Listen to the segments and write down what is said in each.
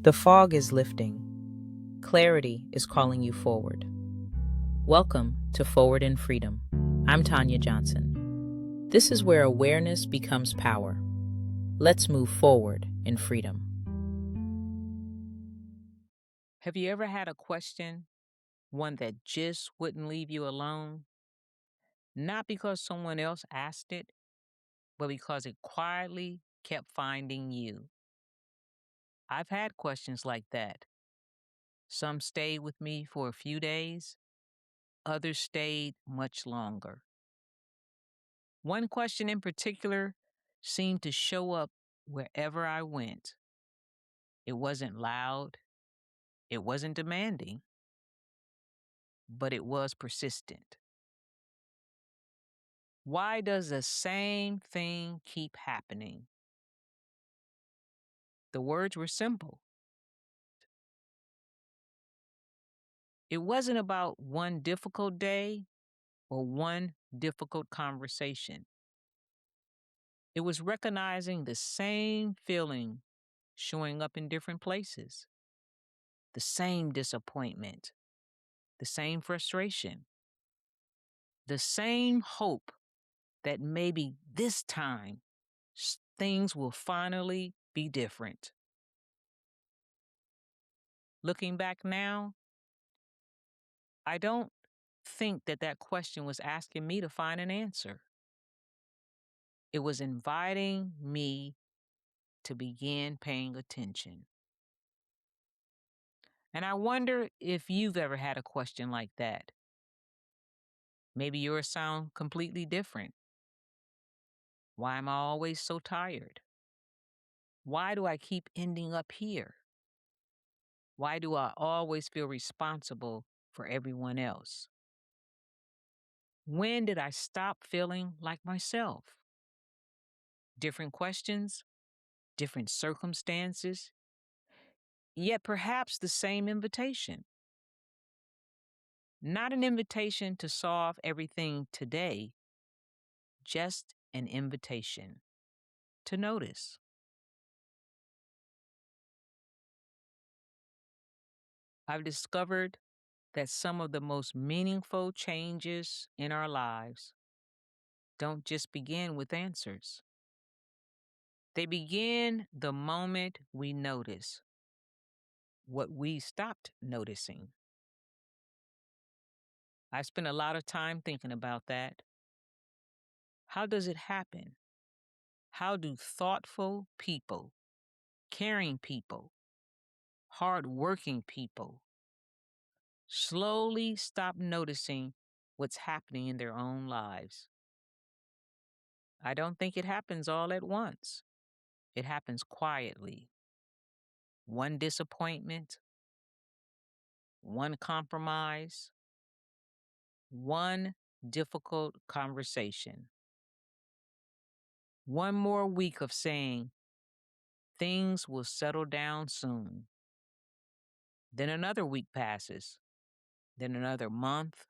The fog is lifting. Clarity is calling you forward. Welcome to Forward in Freedom. I'm Tanya Johnson. This is where awareness becomes power. Let's move forward in freedom. Have you ever had a question, one that just wouldn't leave you alone? Not because someone else asked it, but because it quietly kept finding you. I've had questions like that. Some stayed with me for a few days, others stayed much longer. One question in particular seemed to show up wherever I went. It wasn't loud, it wasn't demanding, but it was persistent. Why does the same thing keep happening? The words were simple. It wasn't about one difficult day or one difficult conversation. It was recognizing the same feeling showing up in different places, the same disappointment, the same frustration, the same hope that maybe this time things will finally be different. Looking back now, I don't think that question was asking me to find an answer. It was inviting me to begin paying attention. And I wonder if you've ever had a question like that. Maybe yours sound completely different. Why am I always so tired? Why do I keep ending up here? Why do I always feel responsible for everyone else? When did I stop feeling like myself? Different questions, different circumstances, yet perhaps the same invitation. Not an invitation to solve everything today, just an invitation to notice. I've discovered that some of the most meaningful changes in our lives don't just begin with answers. They begin the moment we notice what we stopped noticing. I spent a lot of time thinking about that. How does it happen? How do thoughtful people, caring people, hardworking people slowly stop noticing what's happening in their own lives? I don't think it happens all at once. It happens quietly. One disappointment, one compromise, one difficult conversation. One more week of saying things will settle down soon. Then another week passes, then another month,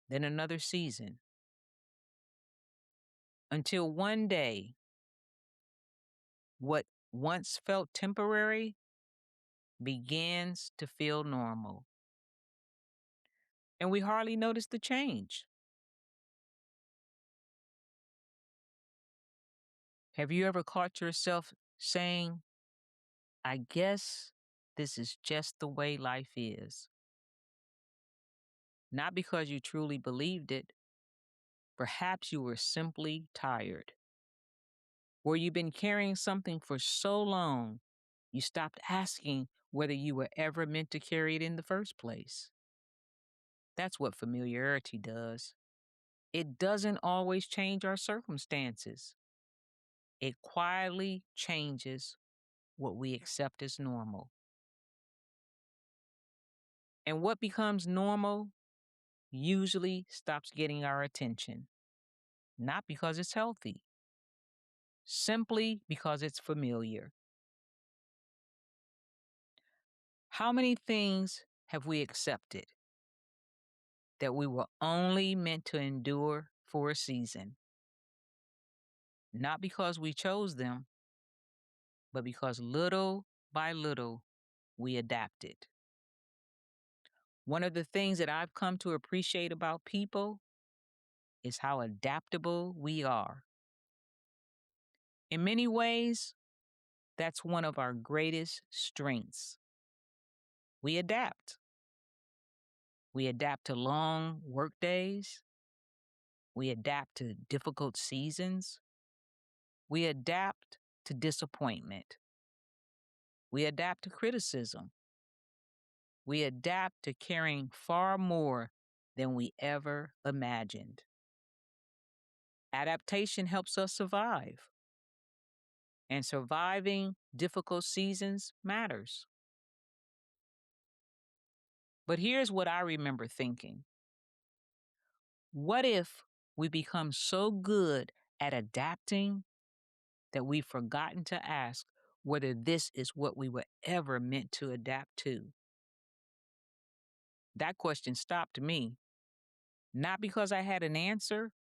then another season. Until one day, what once felt temporary begins to feel normal. And we hardly notice the change. Have you ever caught yourself saying, I guess this is just the way life is? Not because you truly believed it, perhaps you were simply tired. Or you've been carrying something for so long, you stopped asking whether you were ever meant to carry it in the first place. That's what familiarity does. It doesn't always change our circumstances. It quietly changes what we accept as normal. And what becomes normal usually stops getting our attention, not because it's healthy, simply because it's familiar. How many things have we accepted that we were only meant to endure for a season? Not because we chose them, but because little by little, we adapted. One of the things that I've come to appreciate about people is how adaptable we are. In many ways, that's one of our greatest strengths. We adapt. We adapt to long work days. We adapt to difficult seasons. We adapt to disappointment. We adapt to criticism. We adapt to caring far more than we ever imagined. Adaptation helps us survive, and surviving difficult seasons matters. But here's what I remember thinking. What if we become so good at adapting that we've forgotten to ask whether this is what we were ever meant to adapt to? That question stopped me, not because I had an answer,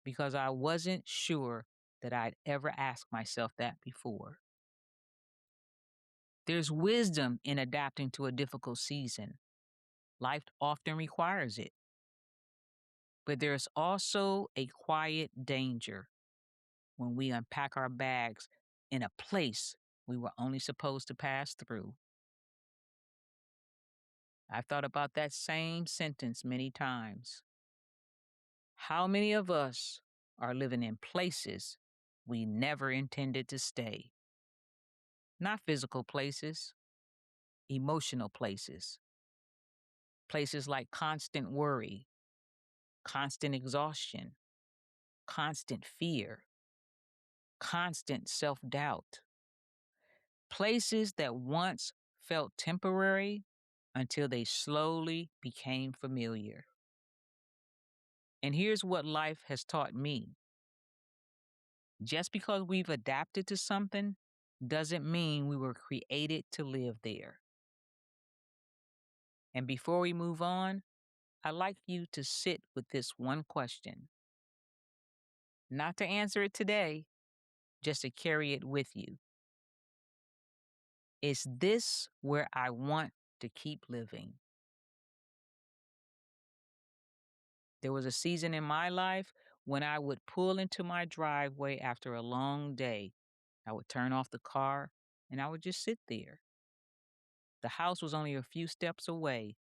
because I wasn't sure that I'd ever asked myself that before. There's wisdom in adapting to a difficult season. Life often requires it. But there's also a quiet danger when we unpack our bags in a place we were only supposed to pass through. I've thought about that same sentence many times. How many of us are living in places we never intended to stay? Not physical places, emotional places. Places like constant worry, constant exhaustion, constant fear, constant self doubt. Places that once felt temporary until they slowly became familiar. And here's what life has taught me: just because we've adapted to something doesn't mean we were created to live there. And before we move on, I'd like you to sit with this one question. Not to answer it today, just to carry it with you. Is this where I want to keep living? There was a season in my life when I would pull into my driveway after a long day. I would turn off the car and I would just sit there. The house was only a few steps away,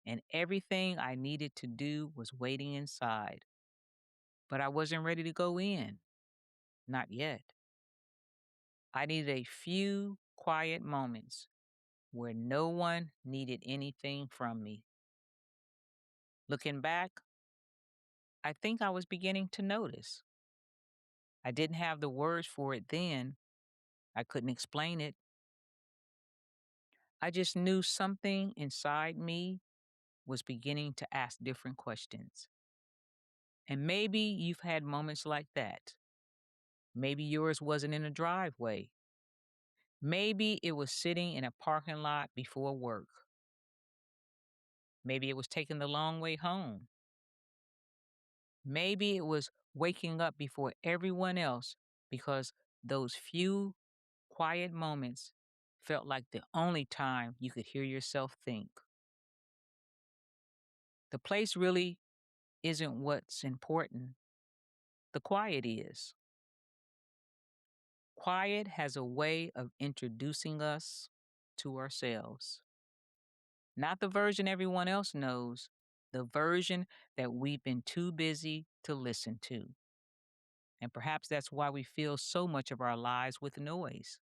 and everything I needed to do was waiting inside. But I wasn't ready to go in. Not yet. I needed a few quiet moments where no one needed anything from me. Looking back, I think I was beginning to notice. I didn't have the words for it then. I couldn't explain it. I just knew something inside me was beginning to ask different questions. And maybe you've had moments like that. Maybe yours wasn't in a driveway. Maybe it was sitting in a parking lot before work. Maybe it was taking the long way home. Maybe it was waking up before everyone else because those few quiet moments felt like the only time you could hear yourself think. The place really isn't what's important. The quiet is. Quiet has a way of introducing us to ourselves. Not the version everyone else knows, the version that we've been too busy to listen to. And perhaps that's why we fill so much of our lives with noise.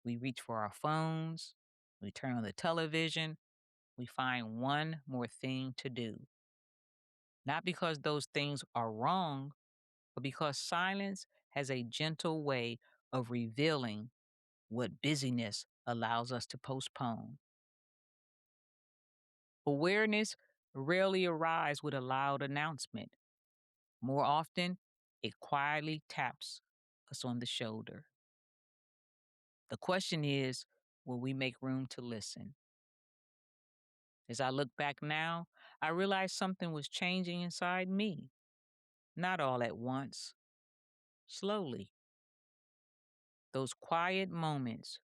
We reach for our phones, we turn on the television, we find one more thing to do. Not because those things are wrong, but because silence has a gentle way of revealing what busyness allows us to postpone. Awareness rarely arrives with a loud announcement. More often, it quietly taps us on the shoulder. The question is, will we make room to listen? As I look back now, I realize something was changing inside me. Not all at once, slowly. Those quiet moments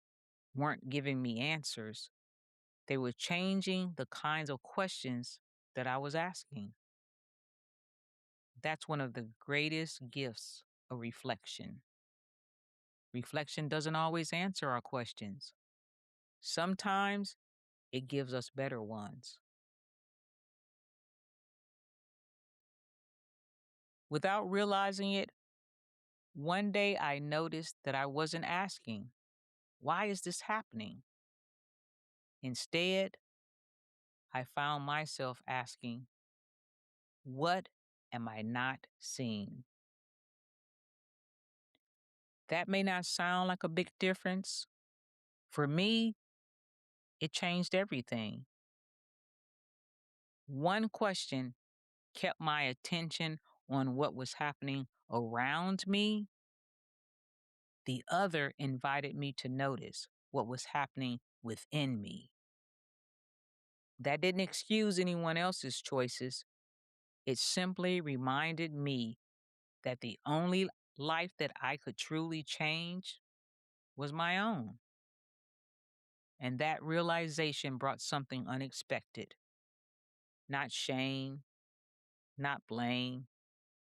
weren't giving me answers, they were changing the kinds of questions that I was asking. That's one of the greatest gifts of reflection. Reflection doesn't always answer our questions. Sometimes it gives us better ones. Without realizing it, one day I noticed that I wasn't asking, why is this happening? Instead, I found myself asking, what am I not seeing? That may not sound like a big difference. For me, it changed everything. One question kept my attention on what was happening around me. The other invited me to notice what was happening within me. That didn't excuse anyone else's choices. It simply reminded me that the only life that I could truly change was my own. And that realization brought something unexpected. Not shame, not blame,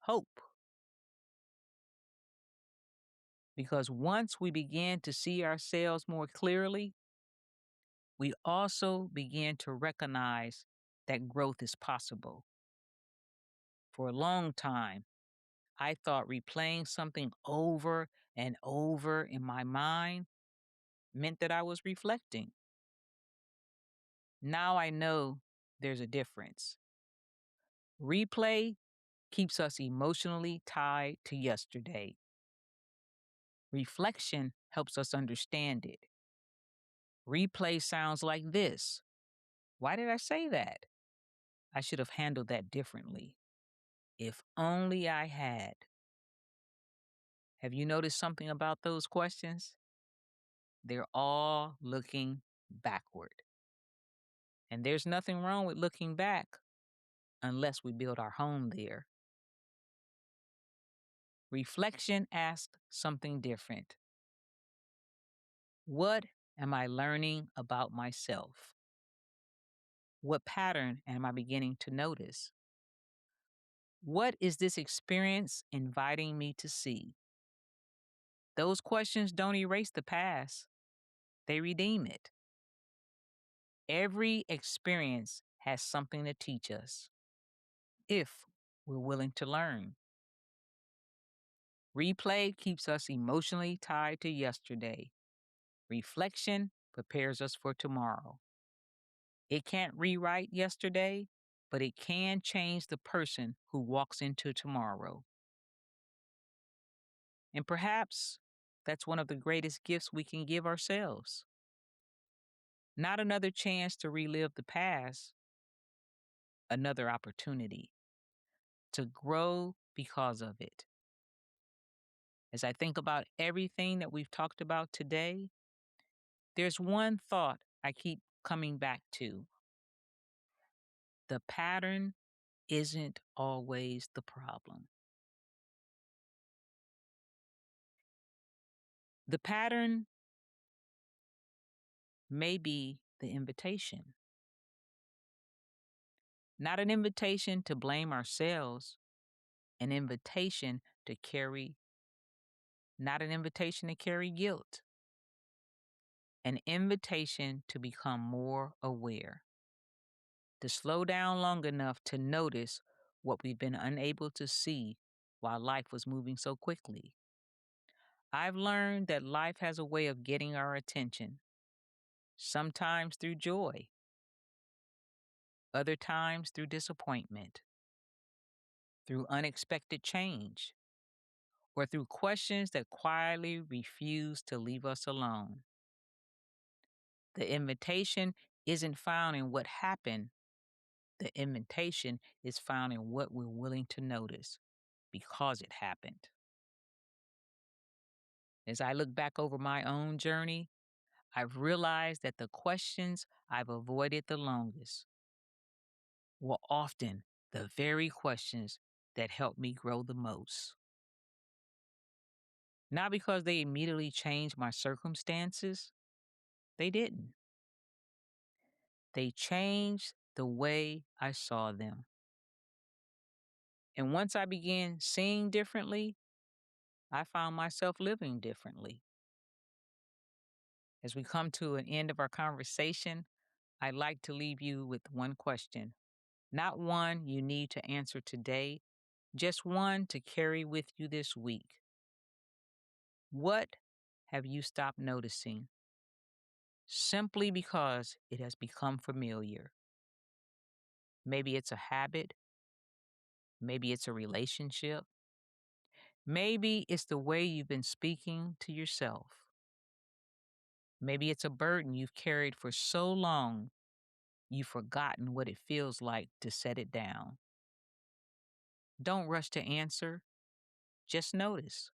hope. Because once we began to see ourselves more clearly, we also began to recognize that growth is possible. For a long time, I thought replaying something over and over in my mind meant that I was reflecting. Now I know there's a difference. Replay keeps us emotionally tied to yesterday. Reflection helps us understand it. Replay sounds like this. Why did I say that? I should have handled that differently. If only I had. Have you noticed something about those questions? They're all looking backward. And there's nothing wrong with looking back unless we build our home there. Reflection asks something different. What am I learning about myself? What pattern am I beginning to notice? What is this experience inviting me to see? Those questions don't erase the past, they redeem it. Every experience has something to teach us if we're willing to learn. Replay keeps us emotionally tied to yesterday. Reflection prepares us for tomorrow. It can't rewrite yesterday, but it can change the person who walks into tomorrow. And perhaps that's one of the greatest gifts we can give ourselves. Not another chance to relive the past, another opportunity to grow because of it. As I think about everything that we've talked about today, there's one thought I keep coming back to. The pattern isn't always the problem. The pattern may be the invitation. Not an invitation to blame ourselves, an invitation to carry, not an invitation to carry guilt, an invitation to become more aware, to slow down long enough to notice what we've been unable to see while life was moving so quickly. I've learned that life has a way of getting our attention, sometimes through joy, other times through disappointment, through unexpected change, or through questions that quietly refuse to leave us alone. The invitation isn't found in what happened, the invitation is found in what we're willing to notice because it happened. As I look back over my own journey, I've realized that the questions I've avoided the longest were often the very questions that helped me grow the most. Not because they immediately changed my circumstances, They didn't. They changed the way I saw them. And once I began seeing differently, I found myself living differently. As we come to an end of our conversation, I'd like to leave you with one question. Not one you need to answer today, just one to carry with you this week. What have you stopped noticing simply because it has become familiar? Maybe it's a habit. Maybe it's a relationship. Maybe it's the way you've been speaking to yourself. Maybe it's a burden you've carried for so long you've forgotten what it feels like to set it down. Don't rush to answer, just notice.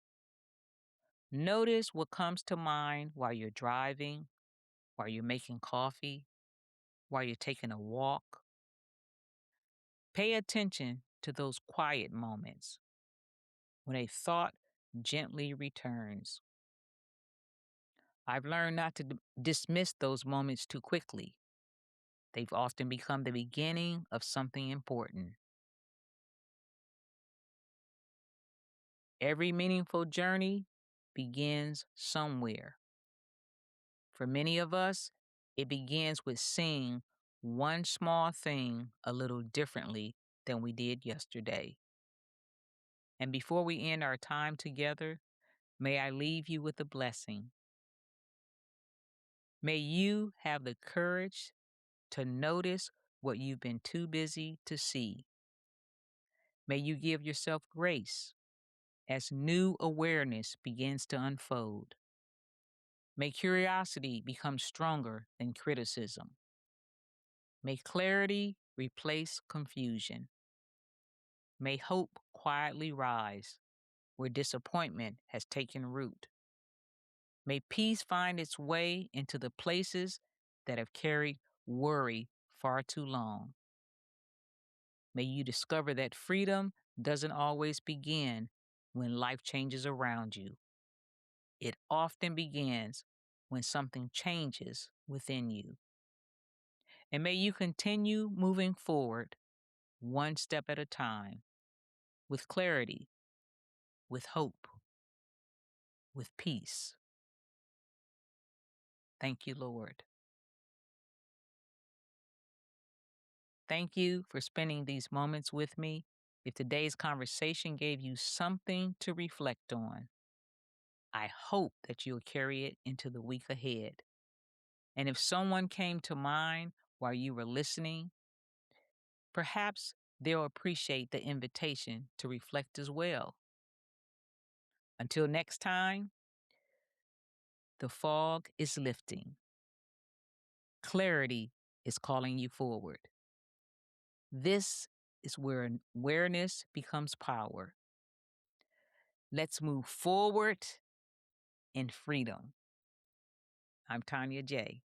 Notice what comes to mind while you're driving, while you're making coffee, while you're taking a walk. Pay attention to those quiet moments when a thought gently returns. I've learned not to dismiss those moments too quickly. They've often become the beginning of something important. Every meaningful journey begins somewhere. For many of us, it begins with seeing one small thing a little differently than we did yesterday. And before we end our time together, may I leave you with a blessing. May you have the courage to notice what you've been too busy to see. May you give yourself grace as new awareness begins to unfold. May curiosity become stronger than criticism. May clarity replace confusion. May hope quietly rise where disappointment has taken root. May peace find its way into the places that have carried worry far too long. May you discover that freedom doesn't always begin when life changes around you. It often begins when something changes within you. And may you continue moving forward one step at a time with clarity, with hope, with peace. Thank you, Lord. Thank you for spending these moments with me. If today's conversation gave you something to reflect on, I hope that you'll carry it into the week ahead. And if someone came to mind while you were listening, perhaps they'll appreciate the invitation to reflect as well. Until next time, the fog is lifting. Clarity is calling you forward. This is where awareness becomes power. Let's move forward in freedom. I'm Tanya J.